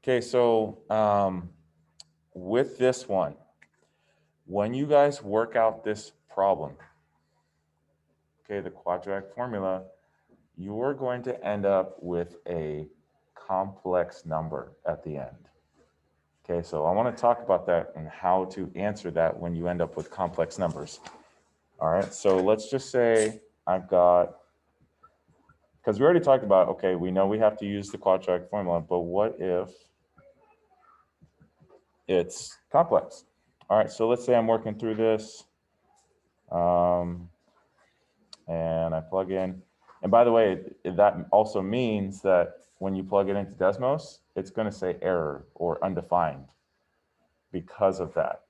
Okay, so with this one, when you guys work out this problem, okay, the quadratic formula, you're going to end up with a complex number at the end. Okay, so I want to talk about that and how to answer that when you end up with complex numbers. All right, so let's just say I've got, because we already talked about, okay, we know we have to use the quadratic formula, but what if it's complex? All right, so let's say I'm working through this, and I plug in. And by the way, that also means that when you plug it into Desmos, it's going to say error or undefined because of that.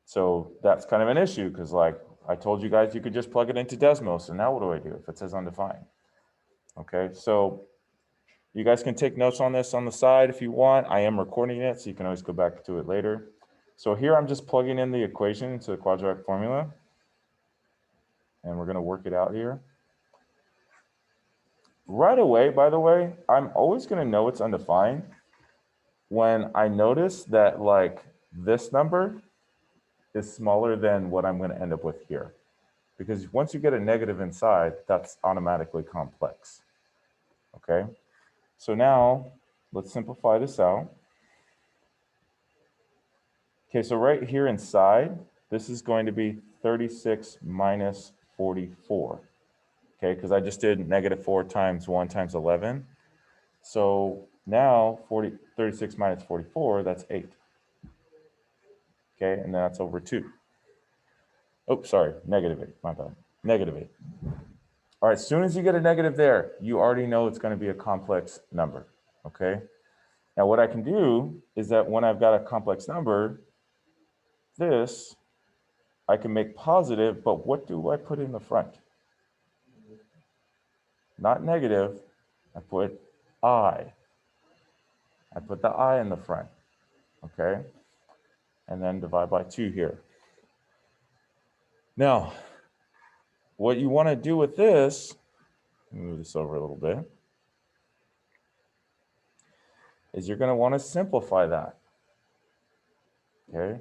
So that's kind of an issue because, like I told you guys, you could just plug it into Desmos. And now what do I do if it says undefined? Okay, so you guys can take notes on this on the side if you want. I am recording it, so you can always go back to it later. So here I'm just plugging in the equation into the quadratic formula. And we're going to work it out here. Right away, by the way, I'm always going to know it's undefined when I notice that like this number is smaller than what I'm going to end up with here. Because once you get a negative inside, that's automatically complex. Okay, so now let's simplify this out. Okay, so right here inside, this is going to be 36 minus 44. Okay, because I just did negative 4 times 1 times 11. So now 36 minus 44, that's 8. Okay, and that's over 2. Oh, sorry, negative 8, my bad. Negative 8. All right, as soon as you get a negative there, you already know it's going to be a complex number. Okay, now what I can do is that when I've got a complex number, this I can make positive, but what do I put in the front? Not negative, I put I. I put the I in the front, okay? And then divide by 2 here. Now, what you want to do with this, move this over a little bit, is you're going to want to simplify that, okay?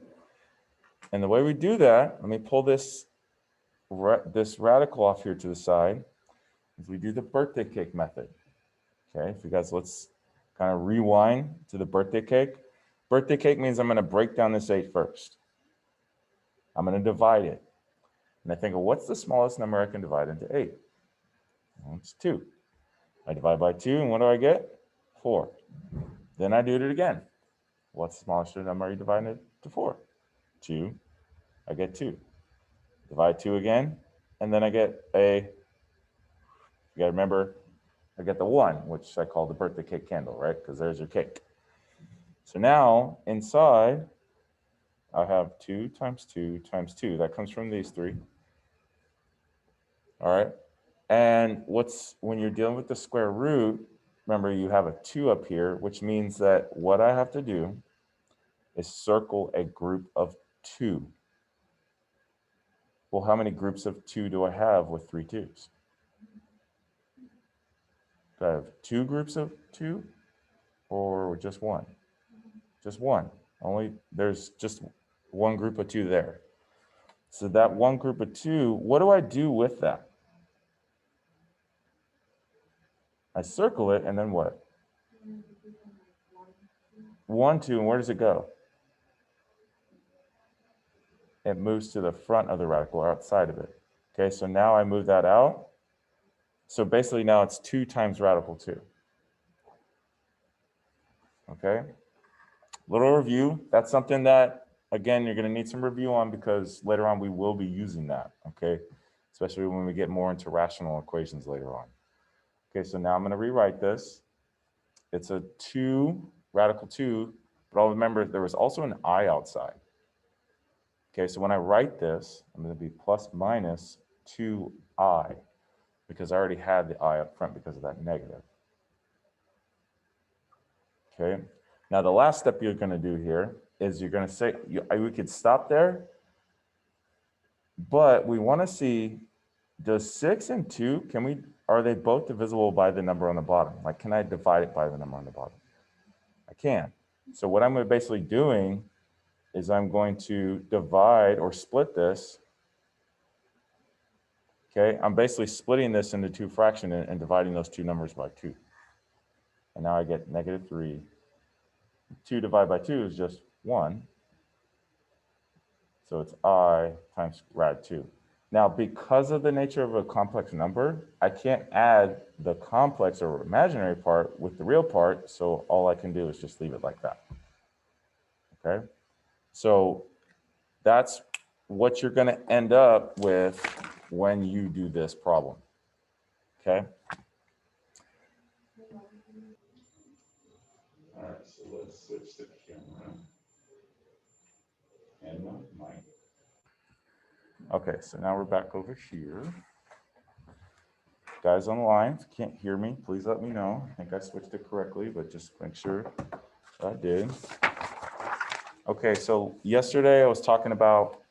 And the way we do that, let me pull this radical off here to the side, is we do the birthday cake method, okay? So you guys, let's kind of rewind to the birthday cake. Birthday cake means I'm going to break down this 8 first. I'm going to divide it. And I think, well, what's the smallest number I can divide into 8? Well, it's 2. I divide by 2, and what do I get? 4. Then I do it again. What's the smallest number you divide into 4? 2. I get 2. Divide 2 again, and then I get you got to remember, I get the 1, which I call the birthday cake candle, right? Because there's your cake. So now, inside, I have 2 times 2 times 2. That comes from these 3. All right. And when you're dealing with the square root, remember you have a 2 up here, which means that what I have to do is circle a group of 2. Well, how many groups of 2 do I have with 3 2's? Do I have 2 groups of 2 or just 1? Just 1. There's just 1 group of 2 there. So that 1 group of 2, what do I do with that? I circle it, and then what? 1, 2, and where does it go? It moves to the front of the radical or outside of it. Okay, so now I move that out. So basically now it's 2 times radical 2. Okay, little review. That's something that, again, you're going to need some review on because later on we will be using that, okay? Especially when we get more into rational equations later on. Okay, so now I'm going to rewrite this. It's a 2, radical 2, but I'll remember there was also an I outside. Okay, so when I write this, I'm going to be plus minus 2I because I already had the I up front because of that negative. Okay, now the last step you're going to do here is you're going to say, we could stop there, but we want to see, does 6 and 2, are they both divisible by the number on the bottom? Like, can I divide it by the number on the bottom? I can. So what I'm basically doing is I'm going to divide or split this. Okay, I'm basically splitting this into two fractions and dividing those two numbers by 2. And now I get -3. 2 divided by 2 is just 1. So it's I times rad 2. Now, because of the nature of a complex number, I can't add the complex or imaginary part with the real part, so all I can do is just leave it like that. Okay? So that's what you're going to end up with when you do this problem. Okay? All right, so let's switch the camera. And my mic. Okay, so now we're back over here. Guys on the line, if you can't hear me, please let me know. I think I switched it correctly, but just make sure I did. Okay, so yesterday I was talking about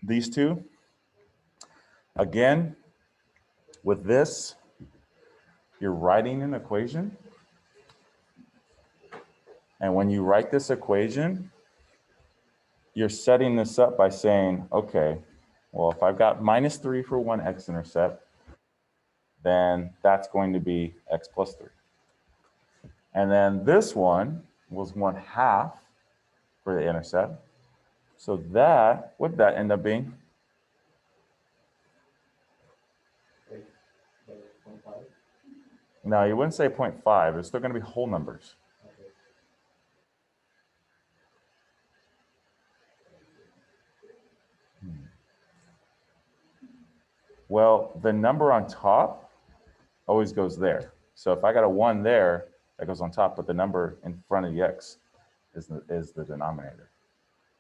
these two. Again, with this, you're writing an equation. And when you write this equation, you're setting this up by saying, okay, well, if I've got -3 for one x-intercept, then that's going to be x plus 3. And then this one was 1/2 for the intercept. So that, what did that end up being? No, you wouldn't say 0.5. It's still going to be whole numbers. Well, the number on top always goes there. So if I got a 1 there, that goes on top, but the number in front of the x is the denominator.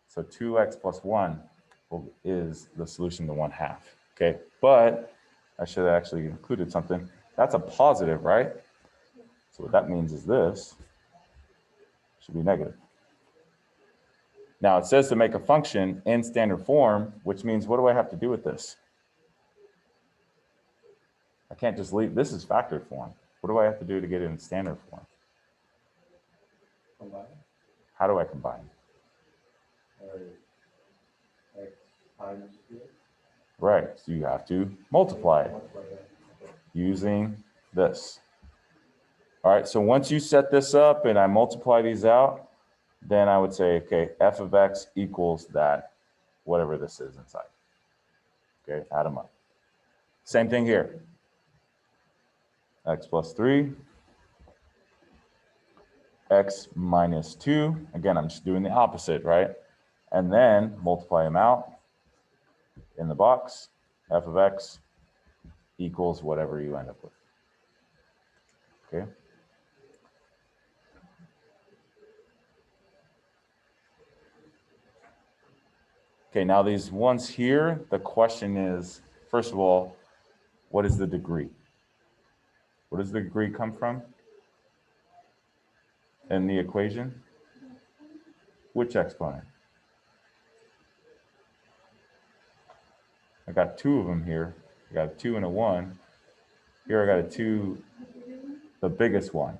So 2x plus 1 is the solution to 1/2. Okay, but I should have actually included something. That's a positive, right? So what that means is this should be negative. Now it says to make a function in standard form, which means what do I have to do with this? I can't just leave, this is factored form. What do I have to do to get it in standard form? Combine. How do I combine? X times 2. Right, so you have to multiply it using this. All right, so once you set this up and I multiply these out, then I would say, okay, f of x equals that, whatever this is inside. Okay, add them up. Same thing here. X plus 3, x minus 2. Again, I'm just doing the opposite, right? And then multiply them out in the box. F of x equals whatever you end up with. Okay. Okay, now these ones here, the question is, first of all, what is the degree? Where does the degree come from in the equation? Which exponent? I got 2 of them here. I got a 2 and a 1. Here I got a 2, the biggest one.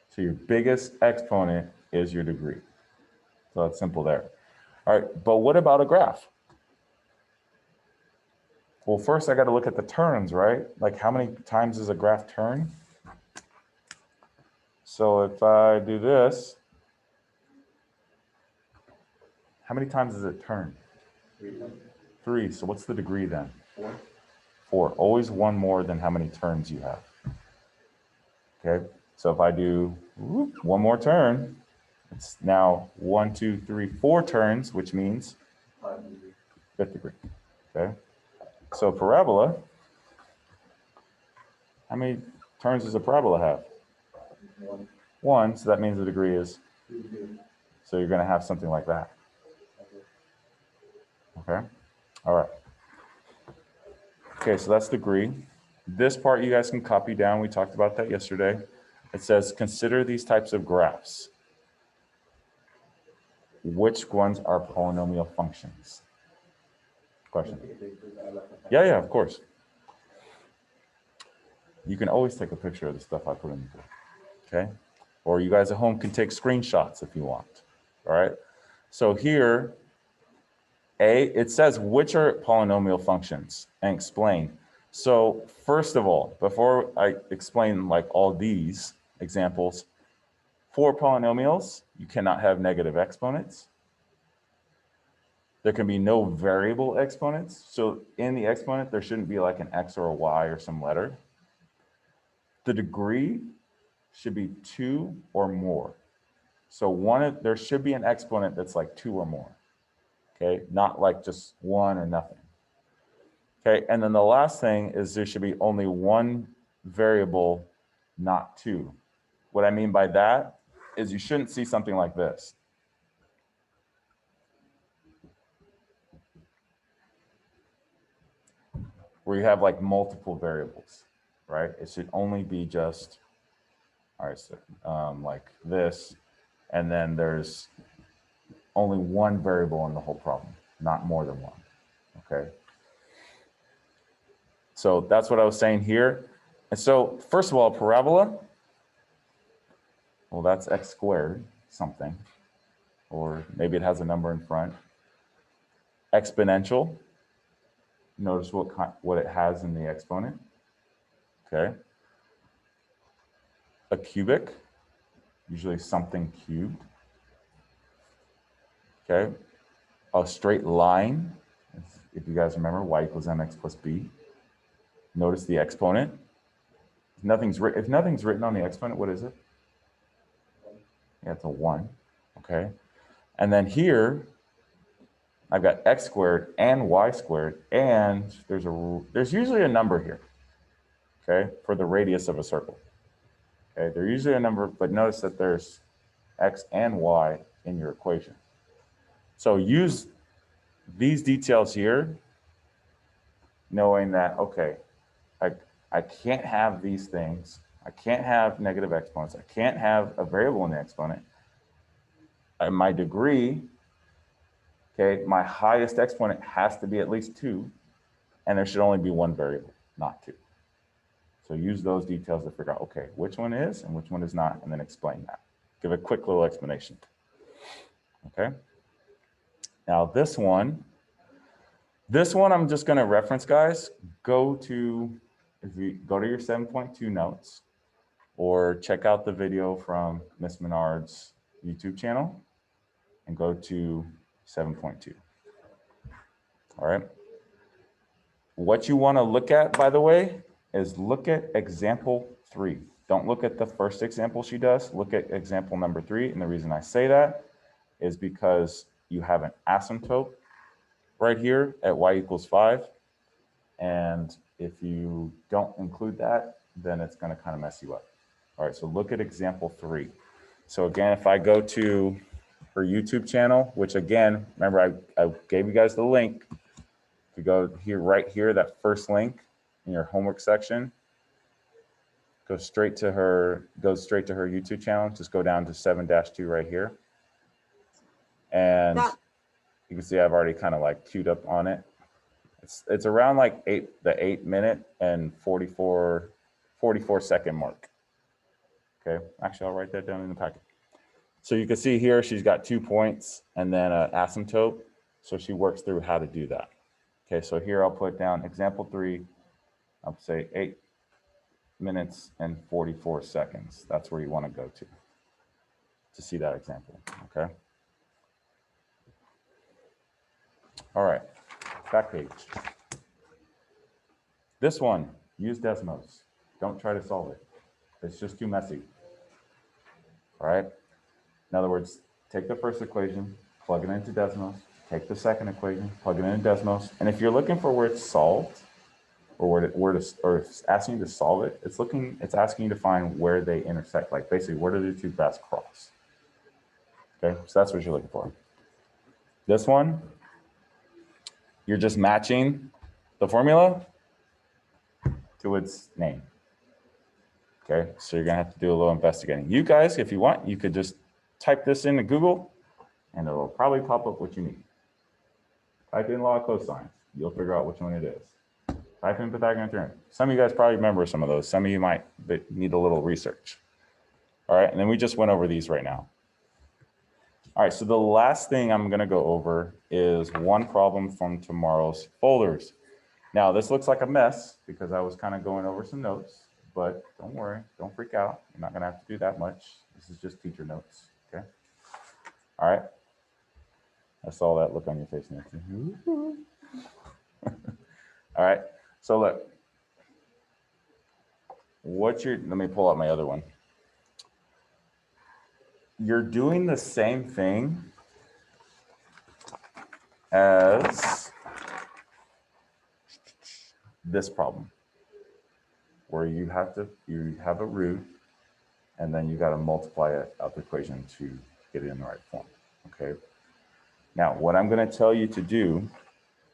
So your biggest exponent is your degree. So that's simple there. All right, but what about a graph? Well, first I got to look at the turns, right? Like how many times does a graph turn? So if I do this, how many times does it turn? 3. So what's the degree then? 4. Always one more than how many turns you have. Okay, so if I do one more turn, it's now 1, 2, 3, 4 turns, which means 5th degree. Okay, so parabola, how many turns does a parabola have? 1, so that means the degree is 2. So you're going to have something like that. Okay, all right. Okay, so that's degree. This part you guys can copy down. We talked about that yesterday. It says, consider these types of graphs. Which ones are polynomial functions? Question. Yeah, of course. You can always take a picture of the stuff I put in the book. Okay. or you guys at home can take screenshots if you want, all right? So here, it says which are polynomial functions and explain. So first of all, before I explain like all these examples, for polynomials, you cannot have negative exponents. There can be no variable exponents. So in the exponent, there shouldn't be like an X or a Y or some letter. The degree should be 2 or more. So there should be an exponent that's like 2 or more, okay? Not like just 1 or nothing. Okay, and then the last thing is there should be only one variable, not 2. What I mean by that is you shouldn't see something like this. Where you have like multiple variables, right? It should only be just, all right, so like this, and then there's only one variable in the whole problem, not more than one, okay? So that's what I was saying here. And so first of all, parabola, well, that's x squared something, or maybe it has a number in front. Exponential, notice what it has in the exponent, okay? A cubic, usually something cubed, okay? A straight line, if you guys remember, y equals mx plus b. Notice the exponent. If nothing's written on the exponent, what is it? Yeah, it's a 1, okay? And then here, I've got x squared and y squared, and there's usually a number here, okay, for the radius of a circle. Okay, there's usually a number, but notice that there's x and y in your equation. So use these details here, knowing that, okay, I can't have these things. I can't have negative exponents. I can't have a variable in the exponent. And my degree, okay, my highest exponent has to be at least 2, and there should only be one variable, not 2. So use those details to figure out, okay, which one is and which one is not, and then explain that. Give a quick little explanation, okay? Now this one I'm just gonna reference, guys. If you go to your 7.2 notes, or check out the video from Miss Menard's YouTube channel and go to 7.2. All right. What you want to look at, by the way, is look at example 3. Don't look at the first example she does. Look at example number 3. And the reason I say that is because you have an asymptote right here at y equals 5. And if you don't include that, then it's going to kind of mess you up. All right, so look at example 3. So again, if I go to her YouTube channel, which again, remember I gave you guys the link. If you go here, right here, that first link in your homework section, goes straight to her YouTube channel. Just go down to 7-2 right here. And you can see I've already kind of like queued up on it. It's around like the 8-minute and 44 second mark. Okay, actually, I'll write that down in the packet. So you can see here, she's got 2 points and then an asymptote. So she works through how to do that. Okay, so here I'll put down example 3. I'll say 8 minutes and 44 seconds. That's where you want to go to see that example, okay? All right, back page. This one, use Desmos. Don't try to solve it. It's just too messy. All right. In other words, take the first equation, plug it into Desmos, take the second equation, plug it into Desmos. And if you're looking for where it's solved, or it's asking you to solve it, it's asking you to find where they intersect, like basically where do the two paths cross. Okay, so that's what you're looking for. This one, you're just matching the formula to its name. Okay, so you're gonna have to do a little investigating. You guys, if you want, you could just type this into Google and it'll probably pop up what you need. Type in law of cosines, you'll figure out which one it is. Type in Pythagorean theorem. Some of you guys probably remember some of those. Some of you might need a little research. All right, and then we just went over these right now. All right, so the last thing I'm gonna go over is one problem from tomorrow's folders. Now, this looks like a mess because I was kind of going over some notes, but don't worry, don't freak out. You're not gonna have to do that much. This is just teacher notes, okay? All right. I saw that look on your face, Nancy. All right, so look, let me pull out my other one. You're doing the same thing as this problem, where you have a root, and then you got to multiply it out the equation to get it in the right form, okay? Now, what I'm going to tell you to do,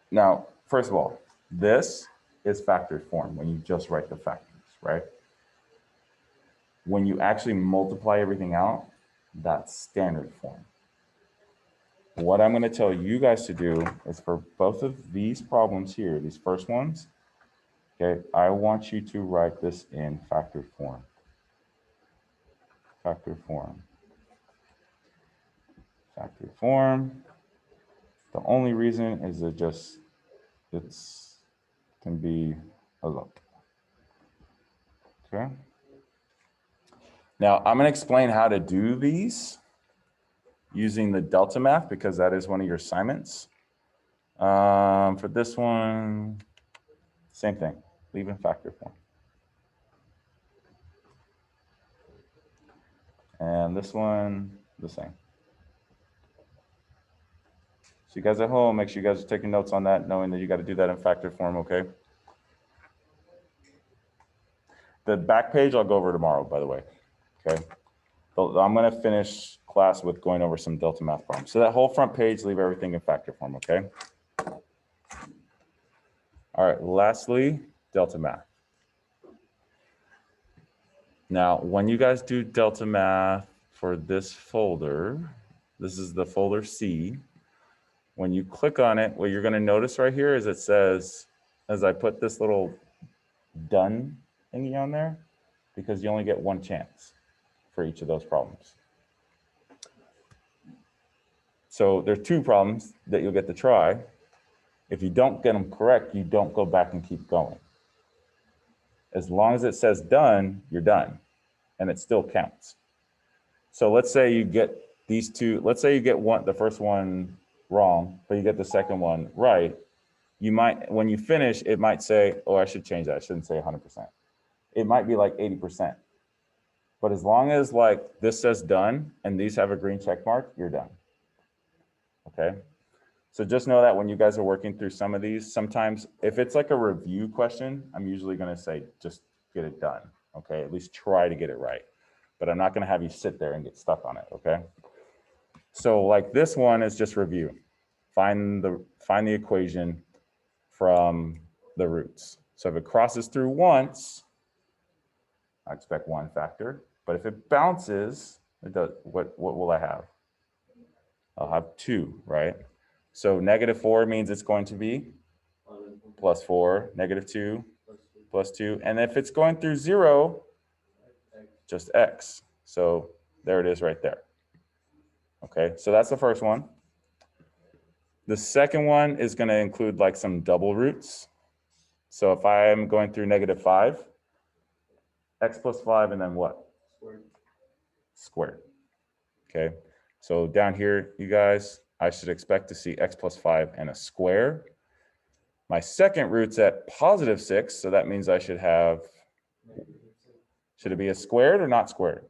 now, first of all, this is factored form when you just write the factors, right? When you actually multiply everything out, that's standard form. What I'm going to tell you guys to do is for both of these problems here, these first ones, okay, I want you to write this in factored form. Factored form. Factored form. The only reason is it just, can be a look. Okay. Now I'm going to explain how to do these using the delta math because that is one of your assignments. For this one, same thing, leave in factor form. And this one, the same. So you guys at home, make sure you guys are taking notes on that, knowing that you got to do that in factor form, okay? The back page I'll go over tomorrow, by the way, okay? So I'm going to finish class with going over some delta math problems. So that whole front page, leave everything in factor form, okay? All right, lastly, delta math. Now, when you guys do delta math for this folder, this is the folder C. When you click on it, what you're going to notice right here is it says, as I put this little done thingy on there, because you only get one chance for each of those problems. So there's two problems that you'll get to try. If you don't get them correct, you don't go back and keep going. As long as it says done, you're done, and it still counts. So let's say you get these two, let's say you get the first one wrong, but you get the second one right. You might, when you finish, it might say, oh, I should change that. I shouldn't say 100%. It might be like 80%. But as long as like this says done and these have a green check mark, you're done. Okay. So just know that when you guys are working through some of these, sometimes if it's like a review question, I'm usually going to say, just get it done. Okay. At least try to get it right. But I'm not going to have you sit there and get stuck on it. Okay. So like this one is just review. Find the equation from the roots. So if it crosses through once, I expect one factor. But if it bounces, it does, what will I have? I'll have 2, right? So -4 means it's going to be +4, -2, +2. And if it's going through 0, just x. So there it is right there. Okay, so that's the first one. The second one is going to include like some double roots. So if I'm going through -5, x + 5, and then what? Squared. Okay, so down here, you guys, I should expect to see x + 5 and a square. My second root's at +6, so that means I should have, should it be a squared or not squared?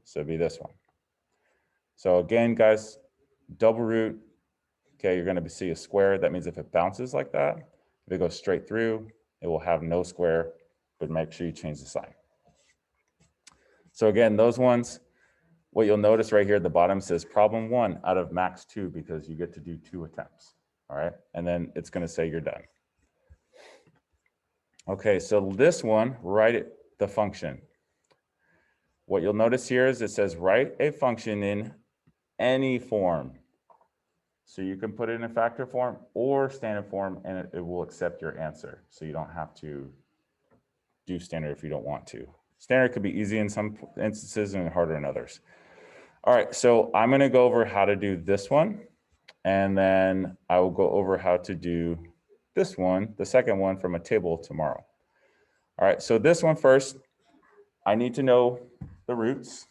So it'd be this one. So again, guys, double root, okay, you're going to see a square. That means if it bounces like that, if it goes straight through, it will have no square, but make sure you change the sign. So again, those ones, what you'll notice right here at the bottom says problem 1 out of max 2 because you get to do 2 attempts. All right, and then it's going to say you're done. Okay, so this one, write the function. What you'll notice here is it says write a function in any form. So you can put it in a factor form or standard form and it will accept your answer. So you don't have to do standard if you don't want to. Standard could be easy in some instances and harder in others. All right, so I'm going to go over how to do this one, and then I will go over how to do this one, the second one, from a table tomorrow. All right, so this one first, I need to know the roots.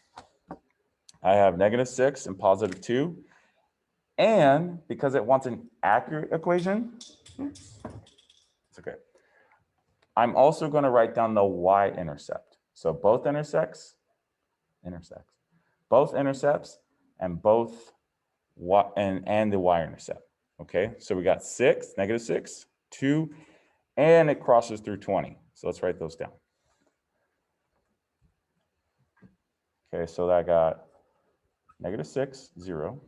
I have -6 and +2. And because it wants an accurate equation, it's okay. I'm also going to write down the y-intercept. So both intersects, both intercepts, and both y and the y-intercept. Okay, so we got 6, -6, 2, and it crosses through 20. So let's write those down. Okay, so that got -6, 0.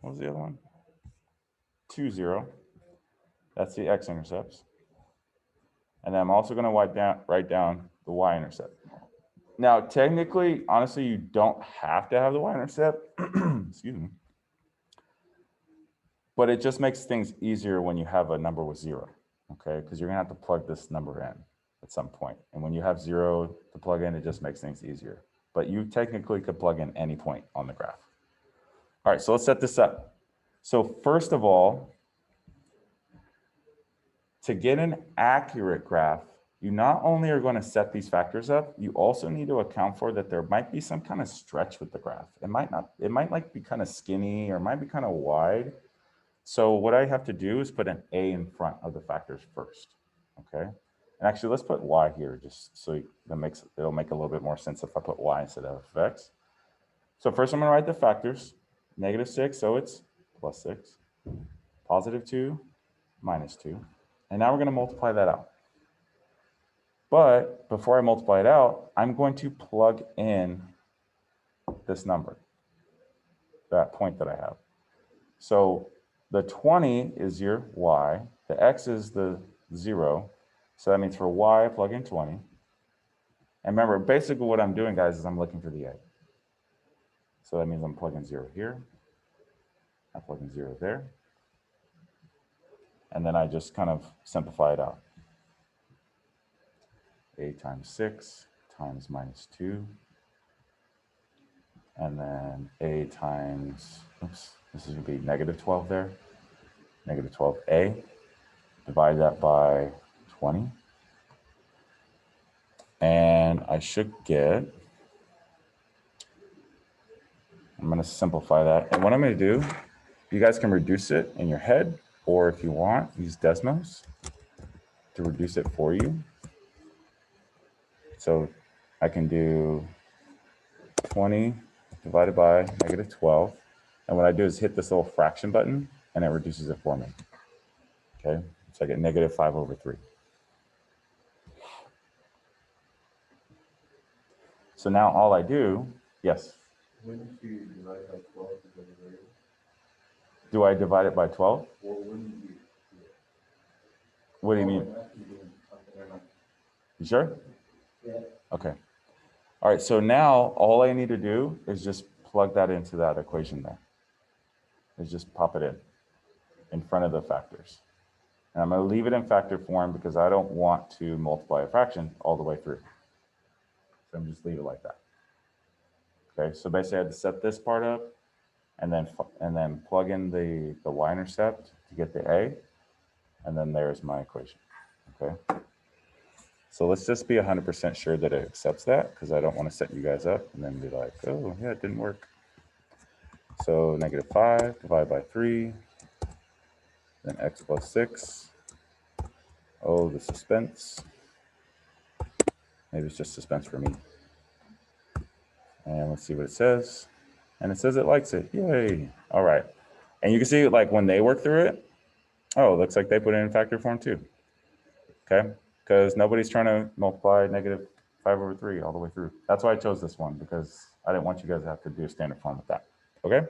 What was the other one? 2, 0. That's the x-intercepts. And then I'm also going to write down the y-intercept. Now, technically, honestly, you don't have to have the y-intercept. Excuse me. But it just makes things easier when you have a number with 0, okay? Because you're going to have to plug this number in at some point. And when you have 0 to plug in, it just makes things easier. But you technically could plug in any point on the graph. All right, so let's set this up. So first of all, to get an accurate graph, you not only are going to set these factors up, you also need to account for that there might be some kind of stretch with the graph. It might like be kind of skinny or it might be kind of wide. So what I have to do is put an a in front of the factors first, okay? And actually, let's put y here just so it'll make a little bit more sense if I put y instead of x. So first I'm going to write the factors. -6, so it's +6. +2, -2. And now we're going to multiply that out. But before I multiply it out, I'm going to plug in this number, that point that I have. So the 20 is your y, the x is the 0. So that means for y, I plug in 20. And remember, basically what I'm doing, guys, is I'm looking for the a. So that means I'm plugging 0 here. I plug in 0 there. And then I just kind of simplify it out. A times 6 times -2. And then a times, oops, this is going to be -12 there. -12a. Divide that by 20. And I should get, I'm going to simplify that. And what I'm going to do, you guys can reduce it in your head, or if you want, use Desmos to reduce it for you. So I can do 20 divided by -12. And what I do is hit this little fraction button, and it reduces it for me. Okay, so I get -5/3. So now all I do, yes? Wouldn't you divide by 12 to get a variable? Do I divide it by 12? Or wouldn't you? What do you mean? You sure? Yeah. Okay. All right, so now all I need to do is just plug that into that equation there. Is just pop it in front of the factors. And I'm going to leave it in factor form because I don't want to multiply a fraction all the way through. So I'm just leave it like that. Okay, so basically I had to set this part up and then plug in the y-intercept to get the a, and then there's my equation. Okay. So let's just be 100% sure that it accepts that, because I don't want to set you guys up and then be like, oh yeah, it didn't work. So -5 divided by 3, then x plus 6. Oh, the suspense. Maybe it's just suspense for me. And let's see what it says. And it says it likes it. Yay. All right. And you can see like when they work through it, oh, it looks like they put it in factor form too. Okay. Because nobody's trying to multiply -5/3 all the way through. That's why I chose this one, because I didn't want you guys to have to do a standard form with that. Okay.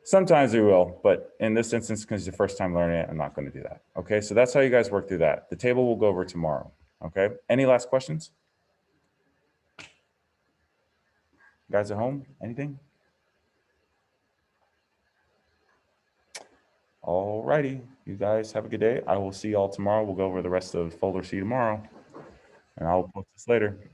Sometimes we will, but in this instance, because it's the first time learning it, I'm not going to do that. Okay. So that's how you guys work through that. The table will go over tomorrow. Okay. Any last questions? Guys at home, anything? All righty. You guys have a good day. I will see y'all tomorrow. We'll go over the rest of folder C tomorrow. And I'll post this later.